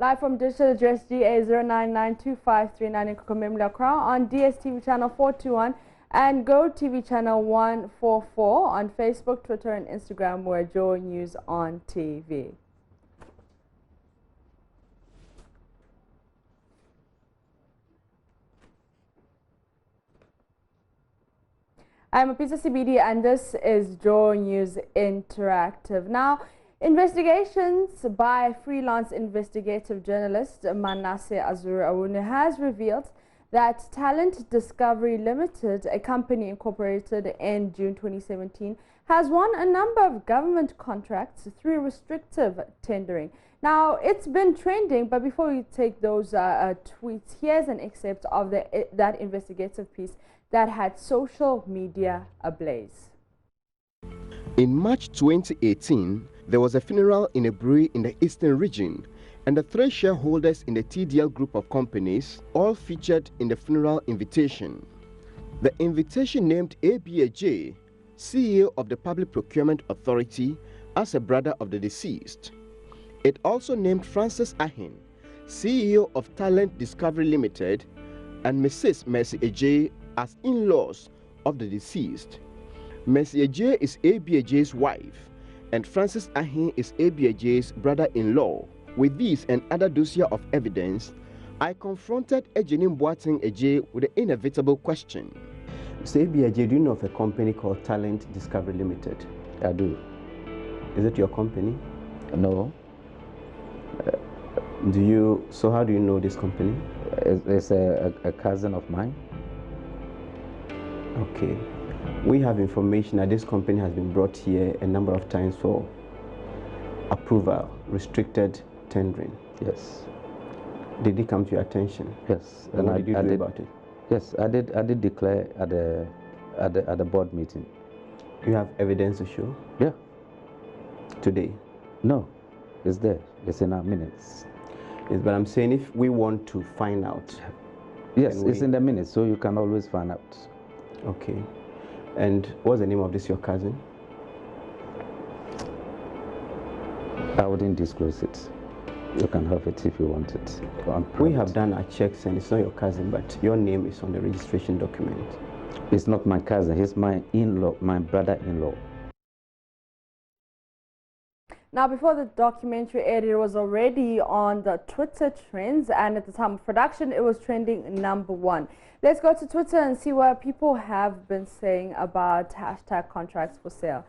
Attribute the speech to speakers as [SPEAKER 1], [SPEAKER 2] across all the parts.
[SPEAKER 1] Live from digital address GA0992539 in Kokomemla Crown on DSTV channel 421 and Go TV channel 144 on Facebook, Twitter and Instagram. We're Joy News on TV. I'm Apisa CBD and this is JoyNews Interactive. Now, investigations by freelance investigative journalist Manasseh Azure has revealed that Talent Discovery Limited, a company incorporated in June 2017, has won a number of government contracts through restrictive tendering. Now, it's been trending, but before we take those tweets, here's an excerpt of that investigative piece that had social media ablaze.
[SPEAKER 2] In March 2018, there was a funeral in a brewery in the eastern region, and the three shareholders in the TDL group of companies all featured in the funeral invitation. The invitation named ABAJ, CEO of the Public Procurement Authority, as a brother of the deceased. It also named Francis Ahin, CEO of Talent Discovery Limited, and Mrs. Mercy Ajay as in-laws of the deceased. Mercy Ajay is ABAJ's wife, and Francis Ahin is ABAJ's brother-in-law. With this and other dossier of evidence, I confronted Ejenim Boateng Ajay with the inevitable question.
[SPEAKER 3] So ABAJ, do you know of a company called Talent Discovery Limited?
[SPEAKER 4] I do.
[SPEAKER 3] Is it your company?
[SPEAKER 4] No.
[SPEAKER 3] So how do you know this company?
[SPEAKER 4] It's a cousin of mine.
[SPEAKER 3] Okay. We have information that this company has been brought here a number of times for approval, restricted tendering.
[SPEAKER 4] Yes.
[SPEAKER 3] Did it come to your attention?
[SPEAKER 4] Yes.
[SPEAKER 3] And what did you do about it?
[SPEAKER 4] Yes, I did declare at the board meeting.
[SPEAKER 3] You have evidence to show?
[SPEAKER 4] Yeah.
[SPEAKER 3] Today?
[SPEAKER 4] No, it's there. It's in our minutes.
[SPEAKER 3] Yes, but I'm saying if we want to find out.
[SPEAKER 4] Yes, it's in the minutes, so you can always find out.
[SPEAKER 3] Okay. And what's the name of this, your cousin?
[SPEAKER 4] I wouldn't disclose it. You can have it if you want it.
[SPEAKER 3] We have done our checks and it's not your cousin, but your name is on the registration document.
[SPEAKER 4] It's not my cousin, he's my in-law, my brother-in-law.
[SPEAKER 1] Now, before the documentary aired, it was already on the Twitter trends, and at the time of production, it was trending #1. Let's go to Twitter and see what people have been saying about #contracts for sale.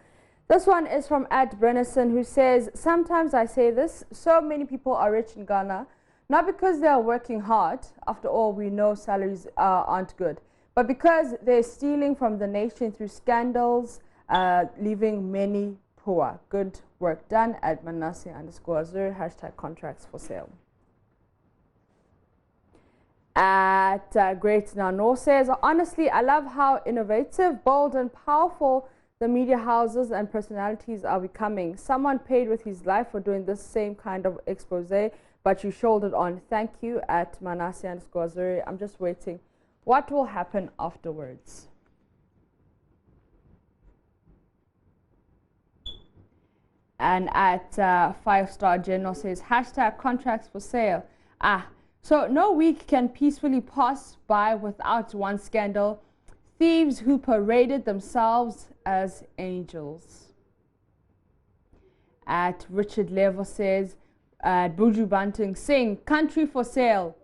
[SPEAKER 1] This one is from @Brennison, who says, sometimes I say this, so many people are rich in Ghana, not because they are working hard, after all we know salaries aren't good, but because they're stealing from the nation through scandals, leaving many poor. Good work done at Manasseh_Azure, #contracts for sale. At Great Nano says, honestly, I love how innovative, bold and powerful the media houses and personalities are becoming. Someone paid with his life for doing this same kind of expose, but you shouldered on. Thank you at Manasseh_Azure. I'm just waiting. What will happen afterwards? And at 5-Star General says, #contracts for sale. So no week can peacefully pass by without one scandal. Thieves who paraded themselves as angels. At Richard Level says, at Buju Banting, sing, country for sale.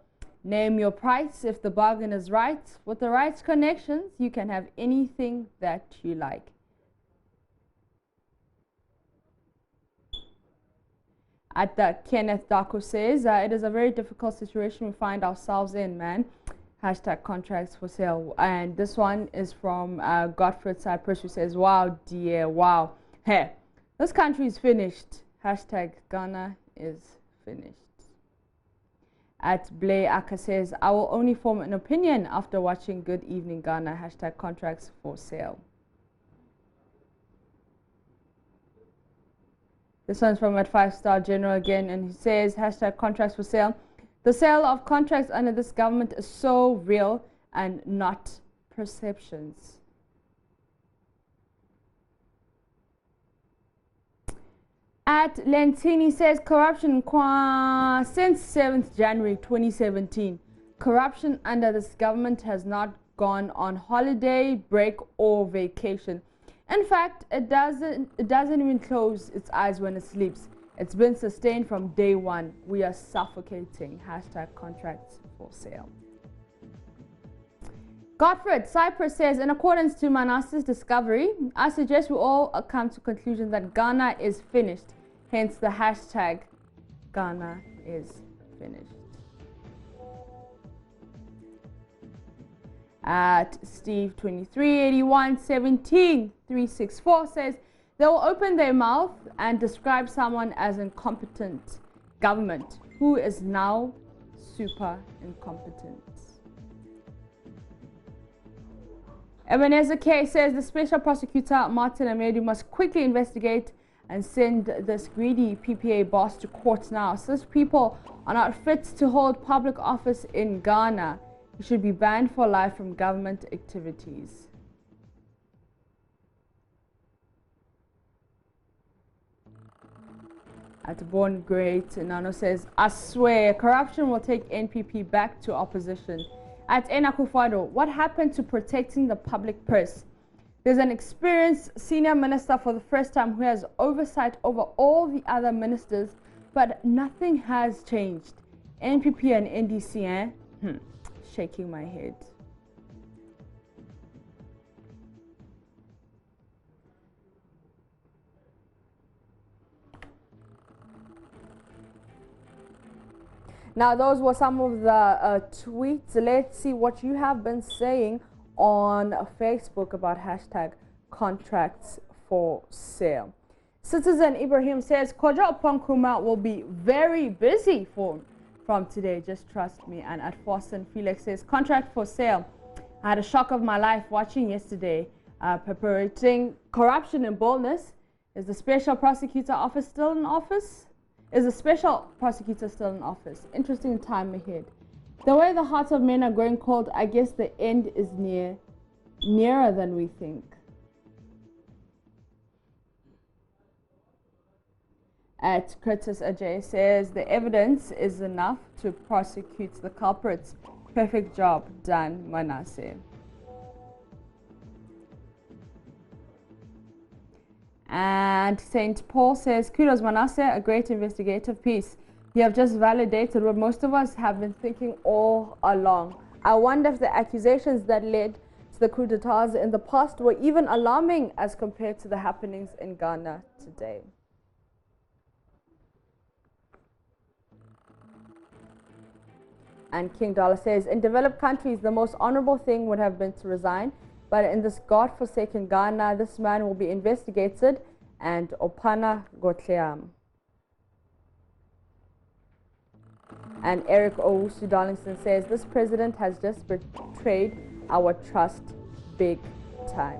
[SPEAKER 1] Name your price if the bargain is right. With the right connections, you can have anything that you like. At the Kenneth Daco says, it is a very difficult situation we find ourselves in, man. #contracts for sale. And this one is from Godfred Cypress, who says, wow, dear, wow. Hey, this country is finished. #Ghana is finished. At Blay Aka says, I will only form an opinion after watching Good Evening Ghana. #contracts for sale. This one's from at 5-Star General again, and he says, #contracts for sale. The sale of contracts under this government is so real and not perceptions. At Lentini says corruption since 7th January 2017. Corruption under this government has not gone on holiday, break or vacation. In fact, it doesn't even close its eyes when it sleeps. It's been sustained from day one. We are suffocating. Hashtag contracts for sale. Godfred Cyprus says, in accordance to Manasseh's discovery, I suggest we all come to conclusion that Ghana is finished. Hence the hashtag Ghana is finished. At Steve 2381 17 364 says, they will open their mouth and describe someone as incompetent government who is now super incompetent. Ebenezer K says the special prosecutor Martin Amedu must quickly investigate and send this greedy PPA boss to court now. Such people are not fit to hold public office in Ghana. He should be banned for life from government activities. At Born Great, Nano says, I swear corruption will take NPP back to opposition. At Enakufado, what happened to protecting the public purse? There's an experienced senior minister for the first time who has oversight over all the other ministers, but nothing has changed. NPP and NDC, shaking my head. Now, those were some of the tweets. Let's see what you have been saying on Facebook about hashtag contracts for sale. Citizen Ibrahim says, Koja Pankruma will be very busy from today. Just trust me. And at Forsen Felix says, contract for sale. I had a shock of my life watching yesterday. Perpetrating corruption and boldness. Is the special prosecutor office still in office? Is the special prosecutor still in office? Interesting time ahead. The way the hearts of men are growing cold, I guess the end is nearer than we think. At Curtis Ajay says, the evidence is enough to prosecute the culprits. Perfect job done, Manasseh. And St. Paul says, kudos Manasseh, a great investigative piece. You have just validated what most of us have been thinking all along. I wonder if the accusations that led to the coup d'etats in the past were even alarming as compared to the happenings in Ghana today. And King Dollar says, in developed countries, the most honorable thing would have been to resign. But in this God-forsaken Ghana, this man will be investigated and Opana Gotleam. And Eric Owusu Darlington says, this president has just betrayed our trust big time.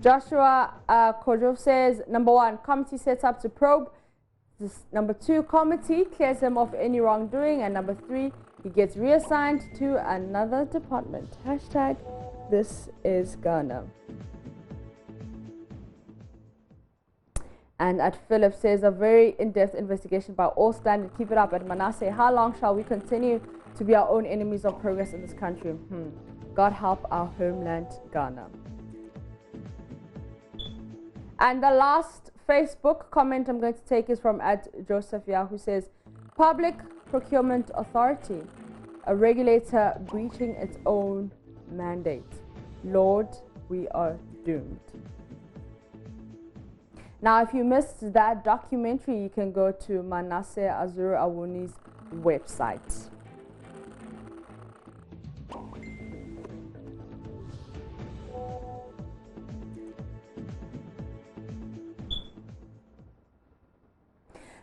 [SPEAKER 1] Joshua Kojov says, number 1, committee sets up to probe. Number 2, committee clears him of any wrongdoing. And number 3, he gets reassigned to another department. Hashtag this is Ghana. And at Philip says, a very in-depth investigation by all standards. Keep it up. At Manasseh, how long shall we continue to be our own enemies of progress in this country? God help our homeland, Ghana. And the last Facebook comment I'm going to take is from Joseph Yah, who says, Public Procurement Authority, a regulator breaching its own mandate. Lord, we are doomed. Now, if you missed that documentary, you can go to Manasseh Azur Awuni's website.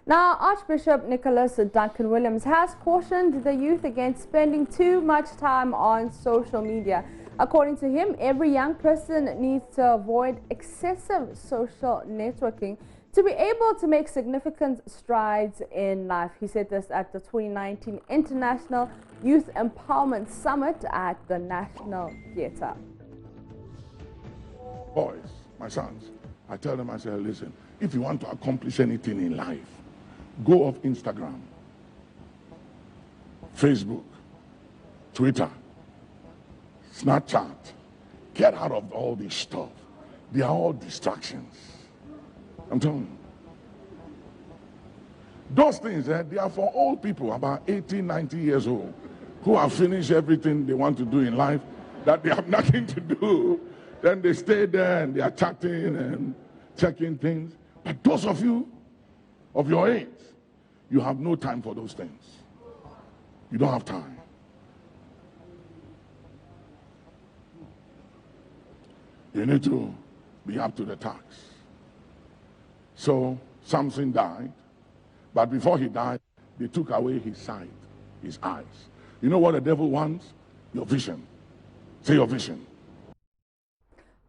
[SPEAKER 1] Now, Archbishop Nicholas Duncan Williams has cautioned the youth against spending too much time on social media. According to him, every young person needs to avoid excessive social networking to be able to make significant strides in life. He said this at the 2019 International Youth Empowerment Summit at the National Theatre.
[SPEAKER 5] Boys, my sons, I tell them, I say, listen, if you want to accomplish anything in life, go off Instagram, Facebook, Twitter, Snapchat. Get out of all this stuff. They are all distractions. I'm telling you. Those things, they are for old people, about 80, 90 years old, who have finished everything they want to do in life, that they have nothing to do. Then they stay there and they are chatting and checking things. But those of you of your age, you have no time for those things. You don't have time. You need to be up to the task. So Samson died, but before he died, they took away his sight, his eyes. You know what the devil wants? Your vision. Say your vision.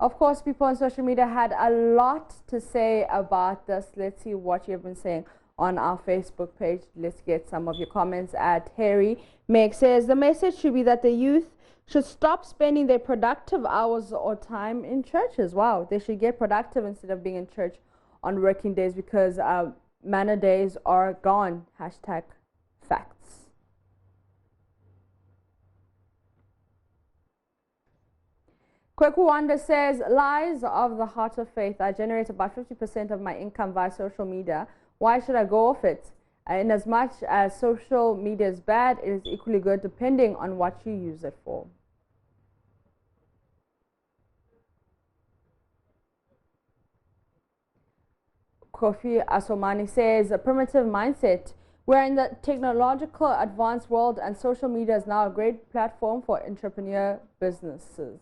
[SPEAKER 1] Of course, people on social media had a lot to say about this. Let's see what you've been saying on our Facebook page. Let's get some of your comments. Harry Meg says, the message should be that the youth should stop spending their productive hours or time in churches. Wow, they should get productive instead of being in church on working days, because manor days are gone. Hashtag facts. Kweku Wanda says, lies of the heart of faith. I generate about 50% of my income via social media. Why should I go off it? In as much as social media is bad, it is equally good depending on what you use it for. Kofi Asomani says, a primitive mindset. We're in the technological advanced world, and social media is now a great platform for entrepreneur businesses.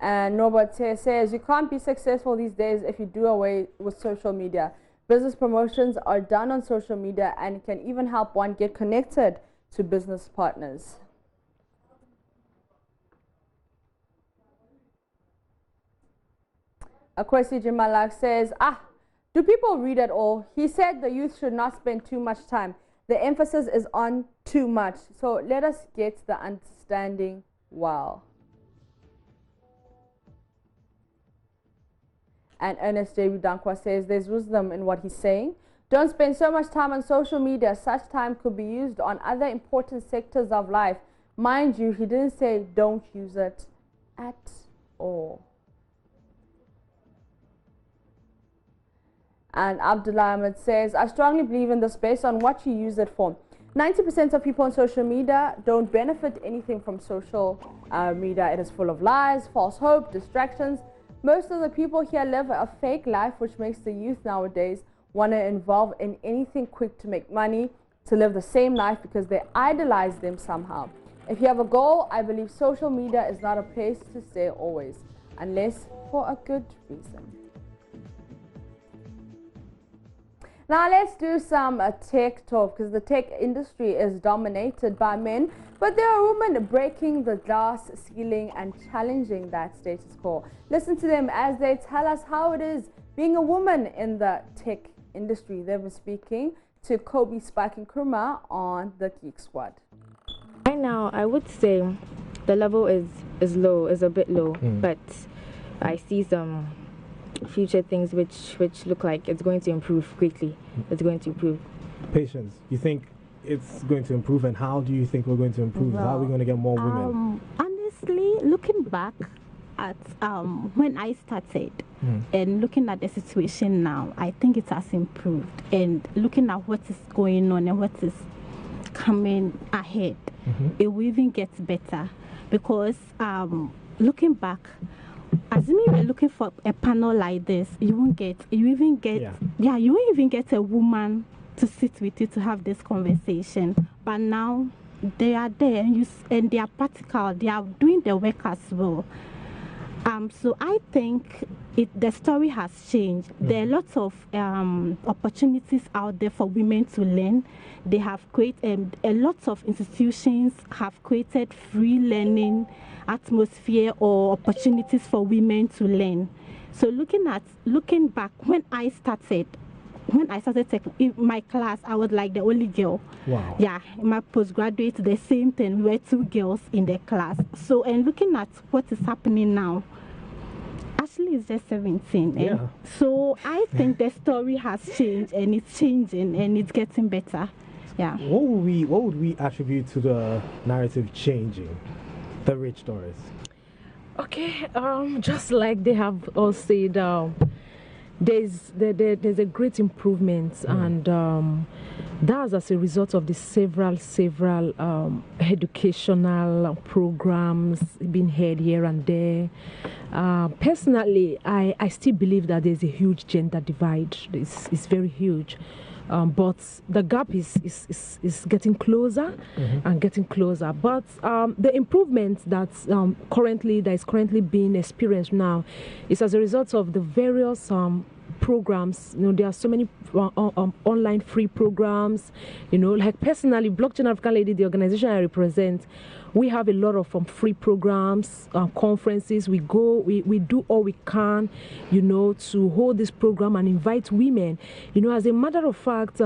[SPEAKER 1] And Norbert says, you can't be successful these days if you do away with social media. Business promotions are done on social media and can even help one get connected to business partners. Akwesi Jimalak says, do people read at all? He said the youth should not spend too much time. The emphasis is on too much. So let us get the understanding well. And Ernest J. Dankwa says there's wisdom in what he's saying. Don't spend so much time on social media. Such time could be used on other important sectors of life. Mind you, he didn't say don't use it at all. And Abdullah Ahmed says, I strongly believe in this based on what you use it for. 90% of people on social media don't benefit anything from social media. It is full of lies, false hope, distractions. Most of the people here live a fake life, which makes the youth nowadays want to involve in anything quick to make money, to live the same life because they idolize them somehow. If you have a goal, I believe social media is not a place to stay always, unless for a good reason. Now let's do some tech talk, because the tech industry is dominated by men, but there are women breaking the glass ceiling and challenging that status quo. Listen to them as they tell us how it is being a woman in the tech industry. They were speaking to Kobe, Spike and Kurma on the Geek Squad.
[SPEAKER 6] Right now, I would say the level is low, is a bit low, but I see some future things which look like it's going to improve quickly. It's going to improve.
[SPEAKER 7] Patience. You think it's going to improve, and how do you think we're going to improve?
[SPEAKER 8] Well,
[SPEAKER 7] how are we going to get more women?
[SPEAKER 8] Honestly, looking back at when I started and looking at the situation now, I think it has improved. And looking at what is going on and what is coming ahead, it will even get better. Because looking back, assuming you're looking for a panel like this, you won't even get a woman to sit with you to have this conversation. But now they are there and they are practical, they are doing the work as well. So I think the story has changed. There are lots of opportunities out there for women to learn. They have created, a lot of institutions have created free learning atmosphere or opportunities for women to learn. So looking back, when I started, when I started in my class, I was like the only girl.
[SPEAKER 7] Wow.
[SPEAKER 8] Yeah, in my postgraduate, the same thing. We were 2 girls in the class. So, and looking at what is happening now, Ashley is just 17.
[SPEAKER 7] Yeah.
[SPEAKER 8] So I think the story has changed, and it's changing, and it's getting better. Yeah.
[SPEAKER 7] What would we attribute to the narrative changing, the rich Doris?
[SPEAKER 9] Okay, just like they have all said, there's a great improvement, and that's as a result of the several educational programs being held here and there. Personally, I still believe that there's a huge gender divide. It's very huge. But the gap is getting closer and getting closer. But the improvement that's currently being experienced now is as a result of the various programs. You know, there are so many online free programs. You know, like personally, Blockchain African Lady, the organization I represent, we have a lot of free programs, conferences. We go, we do all we can, you know, to hold this program and invite women. You know, as a matter of fact,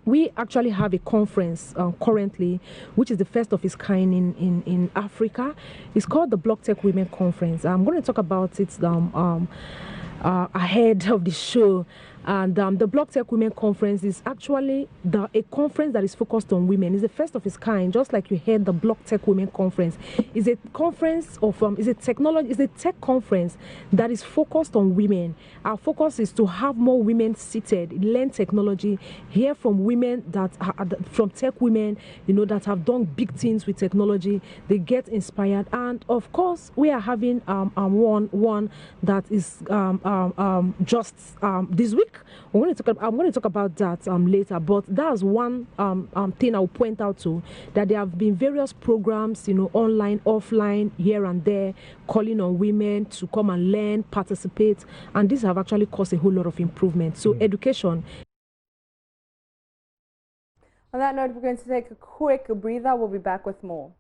[SPEAKER 9] we actually have a conference currently, which is the first of its kind in Africa. It's called the Block Tech Women Conference. I'm going to talk about it ahead of the show. And the Block Tech Women Conference is actually a conference that is focused on women. It's the first of its kind, just like you heard the Block Tech Women Conference. It's a conference of, it's a tech conference that is focused on women. Our focus is to have more women seated, learn technology, hear from women from tech women, you know, that have done big things with technology. They get inspired. And of course, we are having one that is just this week. I'm going to talk about that later, but that's one thing I'll point out to, that there have been various programs, you know, online, offline, here and there, calling on women to come and learn, participate, and these have actually caused a whole lot of improvement. So education.
[SPEAKER 1] On that note, we're going to take a quick breather. We'll be back with more.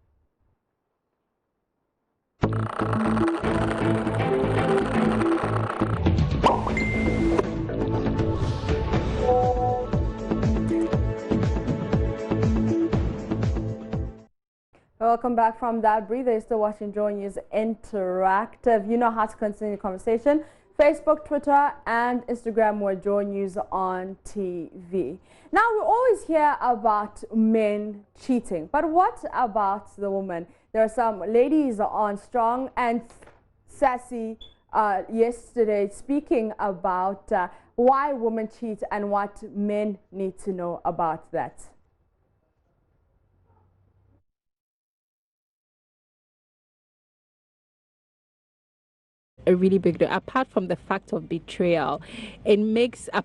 [SPEAKER 1] Welcome back from that breather. You're still watching JoyNews Interactive. You know how to continue the conversation. Facebook, Twitter, and Instagram were JoyNews on TV. Now, we always hear about men cheating, but what about the woman? There are some ladies on Strong and Sassy yesterday speaking about why women cheat and what men need to know about that.
[SPEAKER 10] A really big deal. Apart from the fact of betrayal, it makes the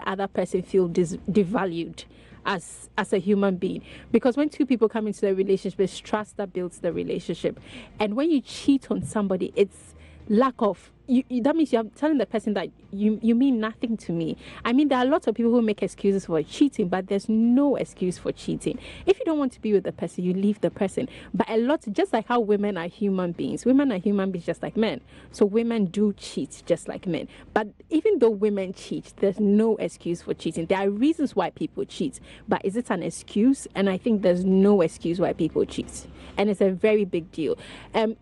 [SPEAKER 10] other person feel devalued as a human being, because when two people come into a relationship, it's trust that builds the relationship. And when you cheat on somebody, it's lack of that means you're telling the person that you mean nothing to me. I mean, there are lots of people who make excuses for cheating, but there's no excuse for cheating. If you don't want to be with the person, you leave the person. But just like how women are human beings just like men. So women do cheat just like men. But even though women cheat, there's no excuse for cheating. There are reasons why people cheat, but is it an excuse? And I think there's no excuse why people cheat. And it's a very big deal.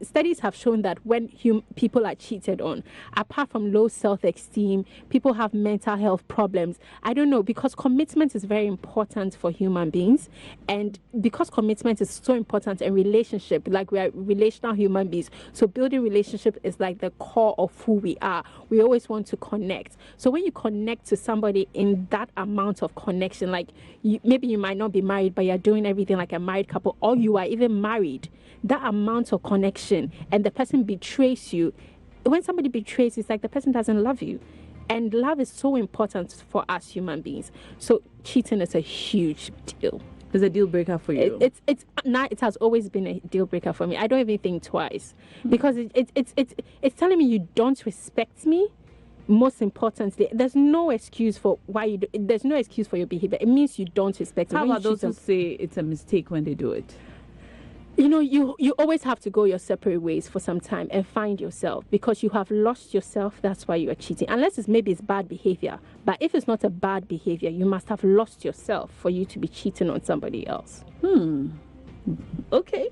[SPEAKER 10] Studies have shown that when people are cheated on, apart from low self-esteem, people have mental health problems. I don't know, because commitment is very important for human beings, and because commitment is so important in relationship, like we are relational human beings, so building relationship is like the core of who we are. We always want to connect. So when you connect to somebody in that amount of connection, like maybe you might not be married, but you're doing everything like a married couple, or you are even married, that amount of connection, and the person betrays you. When somebody betrays you, it's like the person doesn't love you. And love is so important for us human beings. So cheating is a huge deal.
[SPEAKER 11] It's a deal breaker for you.
[SPEAKER 10] It has always been a deal breaker for me. I don't even think twice, because it's telling me you don't respect me. Most importantly, there's no excuse for there's no excuse for your behavior. It means you don't respect me.
[SPEAKER 11] How about those who say it's a mistake when they do it?
[SPEAKER 10] You know, you always have to go your separate ways for some time and find yourself, because you have lost yourself. That's why you are cheating, unless maybe it's bad behavior. But if it's not a bad behavior, you must have lost yourself for you to be cheating on somebody else.
[SPEAKER 11] Okay.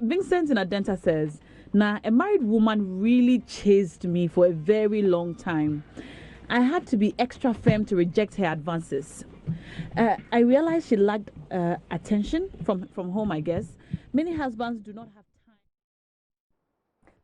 [SPEAKER 11] Vincent in Adenta says, "Now, a married woman really chased me for a very long time. I had to be extra firm to reject her advances. I realized she lacked attention from home, I guess. Many husbands do not have time."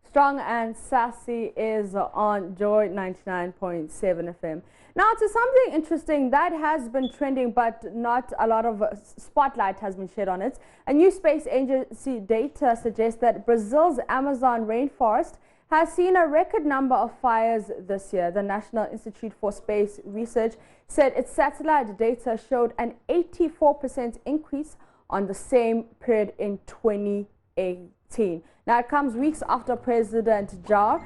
[SPEAKER 1] Strong and Sassy is on Joy 99.7 FM. Now to something interesting that has been trending, but not a lot of spotlight has been shed on it. A new space agency data suggests that Brazil's Amazon rainforest has seen a record number of fires this year. The National Institute for Space Research said its satellite data showed an 84% increase on the same period in 2018. Now, it comes weeks after President Jair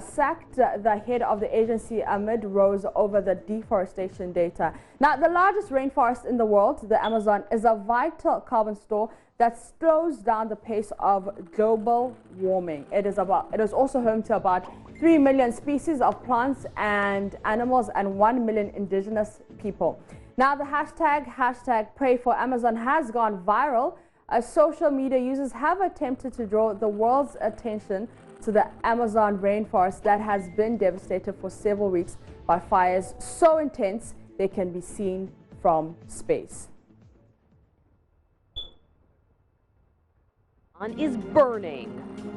[SPEAKER 1] sacked the head of the agency amid rows over the deforestation data. Now, the largest rainforest in the world, the Amazon, is a vital carbon store that slows down the pace of global warming. It is also home to about 3 million species of plants and animals and 1 million indigenous people. Now, the hashtag Pray for Amazon has gone viral as social media users have attempted to draw the world's attention to the Amazon rainforest that has been devastated for several weeks by fires so intense they can be seen from space.
[SPEAKER 12] Is burning.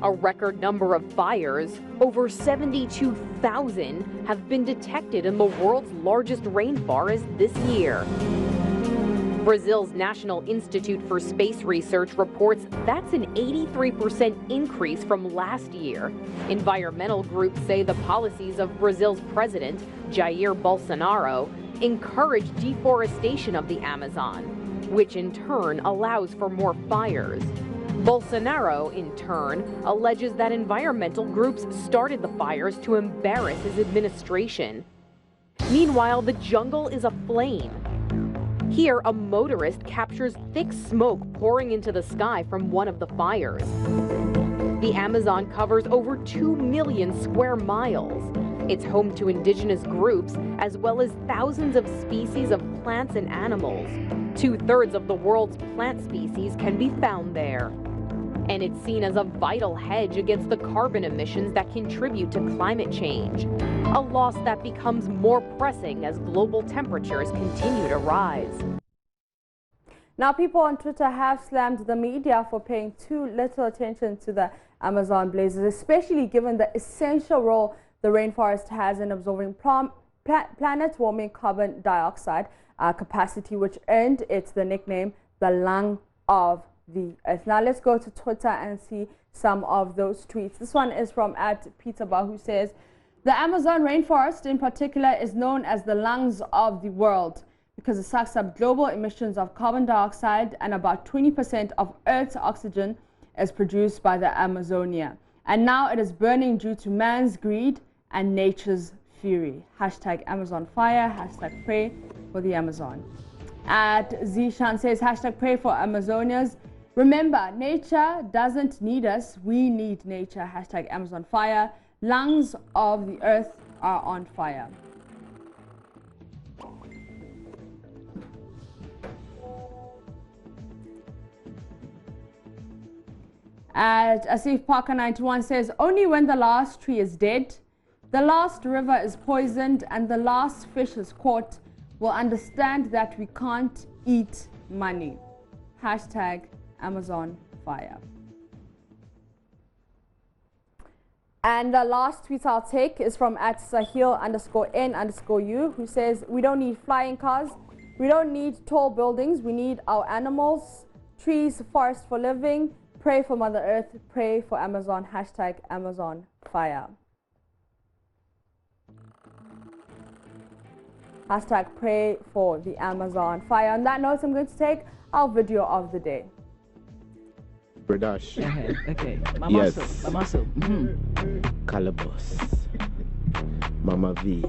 [SPEAKER 12] A record number of fires, over 72,000, have been detected in the world's largest rainforest this year. Brazil's National Institute for Space Research reports that's an 83% increase from last year. Environmental groups say the policies of Brazil's president, Jair Bolsonaro, encourage deforestation of the Amazon, which in turn allows for more fires. Bolsonaro, in turn, alleges that environmental groups started the fires to embarrass his administration. Meanwhile, the jungle is aflame. Here, a motorist captures thick smoke pouring into the sky from one of the fires. The Amazon covers over 2 million square miles. It's home to indigenous groups, as well as thousands of species of plants and animals. 2/3 of the world's plant species can be found there. And it's seen as a vital hedge against the carbon emissions that contribute to climate change, a loss that becomes more pressing as global temperatures continue to rise.
[SPEAKER 1] Now, people on Twitter have slammed the media for paying too little attention to the Amazon blazes, especially given the essential role the rainforest has in absorbing planet-warming carbon dioxide capacity, which earned it the nickname the lung of the earth. Now let's go to Twitter and see some of those tweets. This one is from @Peterba, who says, "The Amazon rainforest in particular is known as the lungs of the world because it sucks up global emissions of carbon dioxide, and about 20% of Earth's oxygen is produced by the Amazonia. And now it is burning due to man's greed and nature's fury. Hashtag Amazon fire, hashtag pray for the Amazon." @Zishan says, hashtag pray for Amazonians. "Remember, nature doesn't need us, we need nature. Hashtag Amazon fire. Lungs of the earth are on fire." Asif Parker 91 says, "Only when the last tree is dead, the last river is poisoned, and the last fish is caught, will understand that we can't eat money." Hashtag Amazon fire. And the last tweet I'll take is from @Sahil_N_U, who says, "We don't need flying cars. We don't need tall buildings. We need our animals, trees, forests for living. Pray for Mother Earth. Pray for Amazon. Hashtag Amazon fire." Hashtag pray for the Amazon fire. On that note, I'm going to take our video of the day.
[SPEAKER 13] Bradash.
[SPEAKER 11] Okay.
[SPEAKER 13] Yes.
[SPEAKER 11] Mama so.
[SPEAKER 13] Calabos. Mama V.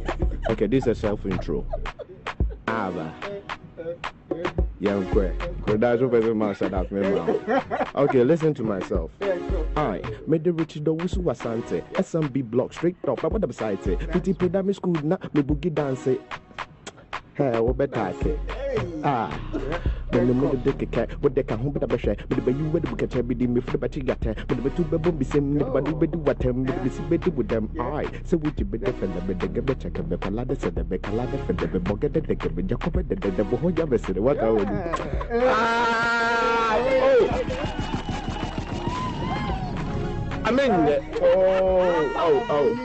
[SPEAKER 13] Okay, this is a self intro. Ava. Young queer. Okay, listen to myself. I made the rich do wusu wasante. SMB block straight up. But what the site say? Pretty pedami school na me boogie dance. Hey, what better? Ah. When the mother dick a cat, what they can home with a basher, but the you would book a tabby me for the batty gatter, but the two baboon be same, but we do what them, but we see better with them. Aye, so would you be defended by the gabby check and the palada said the becalada for the boget that they can be Jacob, the Bohoya said, what I would do. I mean, oh,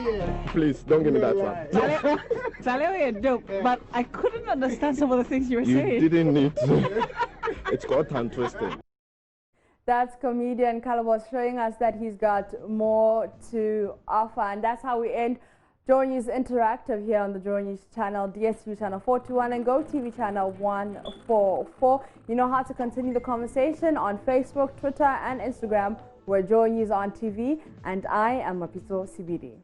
[SPEAKER 13] please don't give me that one.
[SPEAKER 11] Charlie, you're dope, but I couldn't understand some of the things you were saying.
[SPEAKER 13] You didn't need to. It's called tongue twisting.
[SPEAKER 1] That's comedian Calabos showing us that he's got more to offer, and that's how we end JoyNews Interactive here on the JoyNews channel, DSTV channel 421 and GoTV channel 144. You know how to continue the conversation on Facebook, Twitter and Instagram. We're JoyNews on TV, and I am Mapito Sibidi.